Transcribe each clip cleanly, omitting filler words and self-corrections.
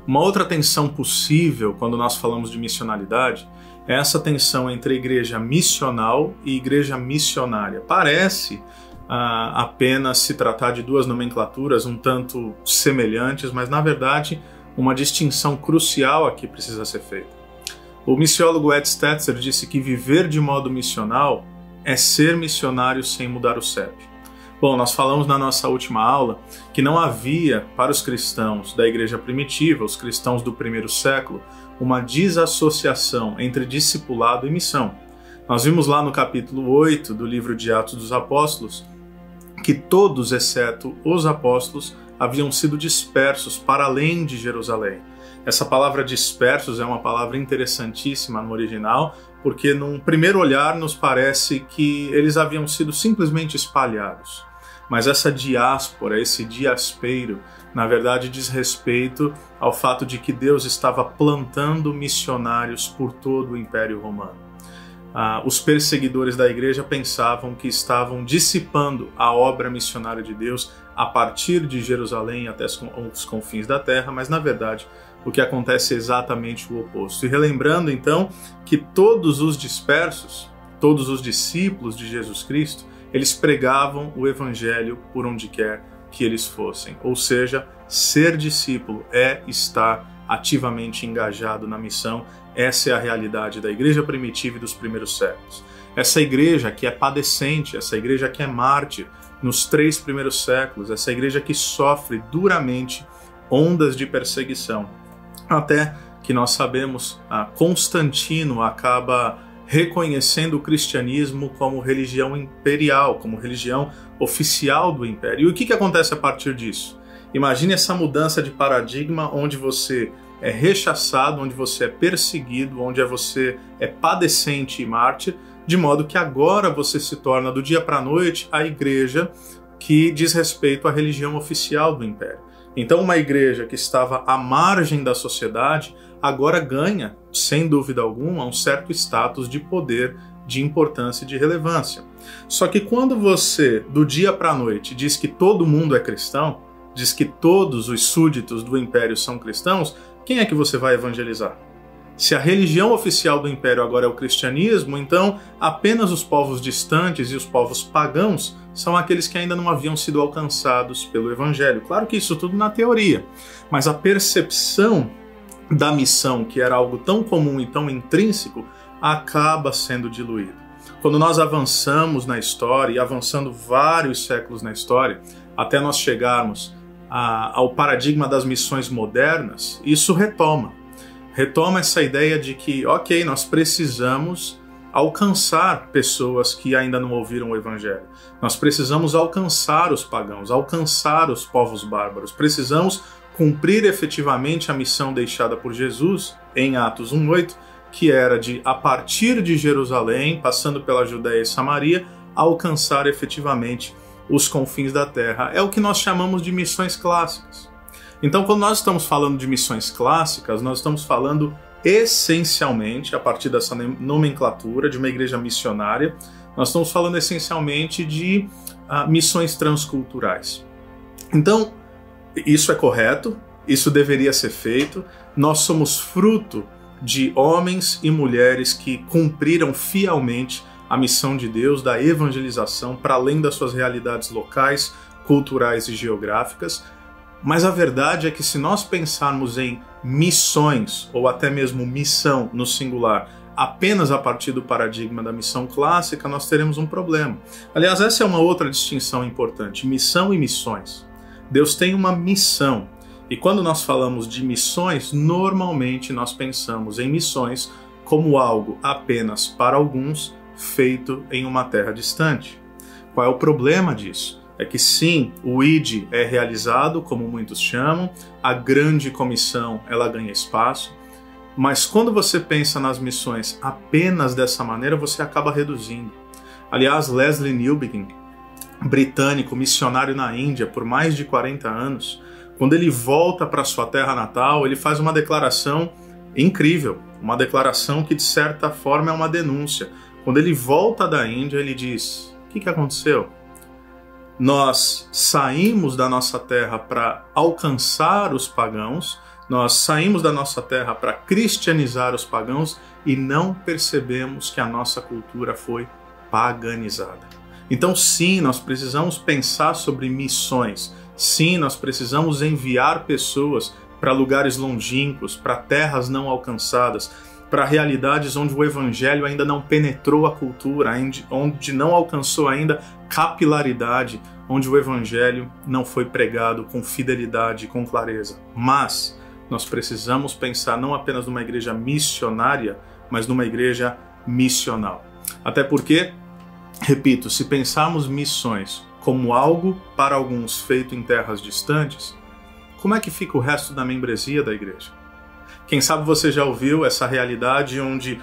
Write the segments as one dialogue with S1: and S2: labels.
S1: Uma outra tensão possível quando nós falamos de missionalidade é essa tensão entre a igreja missional e igreja missionária. Parece apenas se tratar de duas nomenclaturas um tanto semelhantes, mas na verdade uma distinção crucial aqui precisa ser feita. O missiólogo Ed Stetzer disse que viver de modo missional é ser missionário sem mudar o CEP. Bom, nós falamos na nossa última aula que não havia para os cristãos da igreja primitiva, os cristãos do primeiro século, uma desassociação entre discipulado e missão. Nós vimos lá no capítulo 8 do livro de Atos dos Apóstolos que todos, exceto os apóstolos, haviam sido dispersos para além de Jerusalém. Essa palavra dispersos é uma palavra interessantíssima no original, porque num primeiro olhar nos parece que eles haviam sido simplesmente espalhados. Mas essa diáspora, esse diaspeiro, na verdade diz respeito ao fato de que Deus estava plantando missionários por todo o Império Romano. Os perseguidores da igreja pensavam que estavam dissipando a obra missionária de Deus a partir de Jerusalém até os confins da terra, mas na verdade o que acontece é exatamente o oposto. E relembrando então que todos os dispersos, todos os discípulos de Jesus Cristo, eles pregavam o evangelho por onde quer que eles fossem. Ou seja, ser discípulo é estar ativamente engajado na missão. Essa é a realidade da igreja primitiva e dos primeiros séculos. Essa igreja que é padecente, essa igreja que é mártir nos 3 primeiros séculos, essa igreja que sofre duramente ondas de perseguição. Até que nós sabemos, Constantino acaba reconhecendo o cristianismo como religião imperial, como religião oficial do império. E o que acontece a partir disso? Imagine essa mudança de paradigma onde você é rechaçado, onde você é perseguido, onde você é padecente e mártir, de modo que agora você se torna do dia para a noite a igreja que diz respeito à religião oficial do império. Então uma igreja que estava à margem da sociedade agora ganha, sem dúvida alguma, um certo status de poder, de importância e de relevância. Só que quando você, do dia para a noite, diz que todo mundo é cristão, diz que todos os súditos do império são cristãos, quem é que você vai evangelizar? Se a religião oficial do império agora é o cristianismo, então apenas os povos distantes e os povos pagãos são aqueles que ainda não haviam sido alcançados pelo evangelho. Claro que isso tudo na teoria, mas a percepção da missão, que era algo tão comum e tão intrínseco, acaba sendo diluída. Quando nós avançamos na história, e avançando vários séculos na história, até nós chegarmos ao paradigma das missões modernas, isso retoma essa ideia de que, ok, nós precisamos alcançar pessoas que ainda não ouviram o evangelho. Nós precisamos alcançar os pagãos, alcançar os povos bárbaros. Precisamos cumprir efetivamente a missão deixada por Jesus em Atos 1:8, que era de, a partir de Jerusalém, passando pela Judéia e Samaria, alcançar efetivamente os confins da terra. É o que nós chamamos de missões clássicas. Então, quando nós estamos falando de missões clássicas, nós estamos falando essencialmente, a partir dessa nomenclatura de uma igreja missionária, nós estamos falando essencialmente de missões transculturais. Então, isso é correto, isso deveria ser feito. Nós somos fruto de homens e mulheres que cumpriram fielmente a missão de Deus da evangelização para além das suas realidades locais, culturais e geográficas. Mas a verdade é que se nós pensarmos em missões, ou até mesmo missão no singular, apenas a partir do paradigma da missão clássica, nós teremos um problema. Aliás, essa é uma outra distinção importante, missão e missões. Deus tem uma missão, e quando nós falamos de missões, normalmente nós pensamos em missões como algo apenas para alguns, feito em uma terra distante. Qual é o problema disso? É que sim, o ID é realizado, como muitos chamam, a grande comissão ela ganha espaço, mas quando você pensa nas missões apenas dessa maneira, você acaba reduzindo. Aliás, Leslie Newbigin, britânico, missionário na Índia por mais de 40 anos, quando ele volta para sua terra natal, ele faz uma declaração incrível, uma declaração que de certa forma é uma denúncia. Quando ele volta da Índia, ele diz: o que aconteceu? Nós saímos da nossa terra para alcançar os pagãos, Nós saímos da nossa terra para cristianizar os pagãos e não percebemos que a nossa cultura foi paganizada. Então, sim, nós precisamos pensar sobre missões. Sim, nós precisamos enviar pessoas para lugares longínquos, para terras não alcançadas, para realidades onde o evangelho ainda não penetrou a cultura, onde não alcançou ainda capilaridade, onde o evangelho não foi pregado com fidelidade e com clareza. Mas nós precisamos pensar não apenas numa igreja missionária, mas numa igreja missional. Até porque, repito, se pensarmos missões como algo para alguns feito em terras distantes, como é que fica o resto da membresia da igreja? Quem sabe você já ouviu essa realidade onde,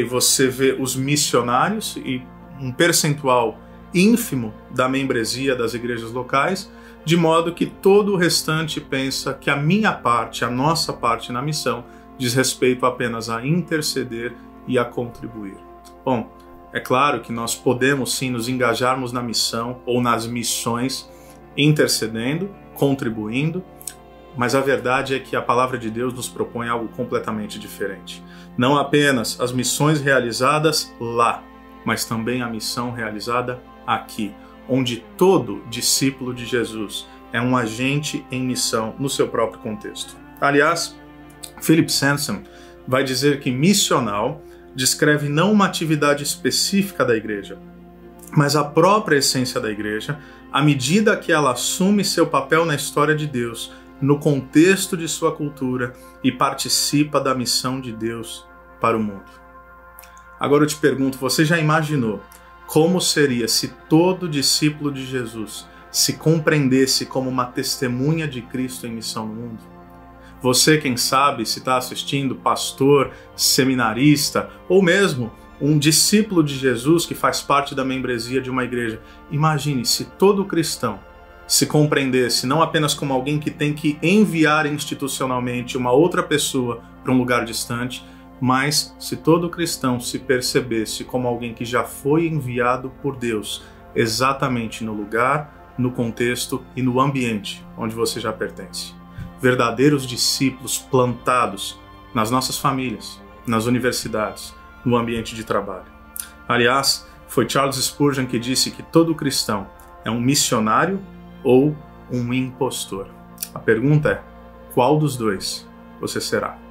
S1: você vê os missionários e um percentual ínfimo da membresia das igrejas locais, de modo que todo o restante pensa que a minha parte, a nossa parte na missão, diz respeito apenas a interceder e a contribuir. Bom, é claro que nós podemos sim nos engajarmos na missão ou nas missões, intercedendo, contribuindo, mas a verdade é que a palavra de Deus nos propõe algo completamente diferente. Não apenas as missões realizadas lá, mas também a missão realizada aqui, onde todo discípulo de Jesus é um agente em missão no seu próprio contexto. Aliás, Philip Sansom vai dizer que missional descreve não uma atividade específica da igreja, mas a própria essência da igreja, à medida que ela assume seu papel na história de Deus, no contexto de sua cultura e participa da missão de Deus para o mundo. Agora eu te pergunto, você já imaginou como seria se todo discípulo de Jesus se compreendesse como uma testemunha de Cristo em missão no mundo? Você, quem sabe, se está assistindo, pastor, seminarista, ou mesmo um discípulo de Jesus que faz parte da membresia de uma igreja, imagine se todo cristão se compreendesse não apenas como alguém que tem que enviar institucionalmente uma outra pessoa para um lugar distante, mas se todo cristão se percebesse como alguém que já foi enviado por Deus, exatamente no lugar, no contexto e no ambiente onde você já pertence. Verdadeiros discípulos plantados nas nossas famílias, nas universidades, no ambiente de trabalho. Aliás, foi Charles Spurgeon que disse que todo cristão é um missionário ou um impostor. A pergunta é, qual dos dois você será?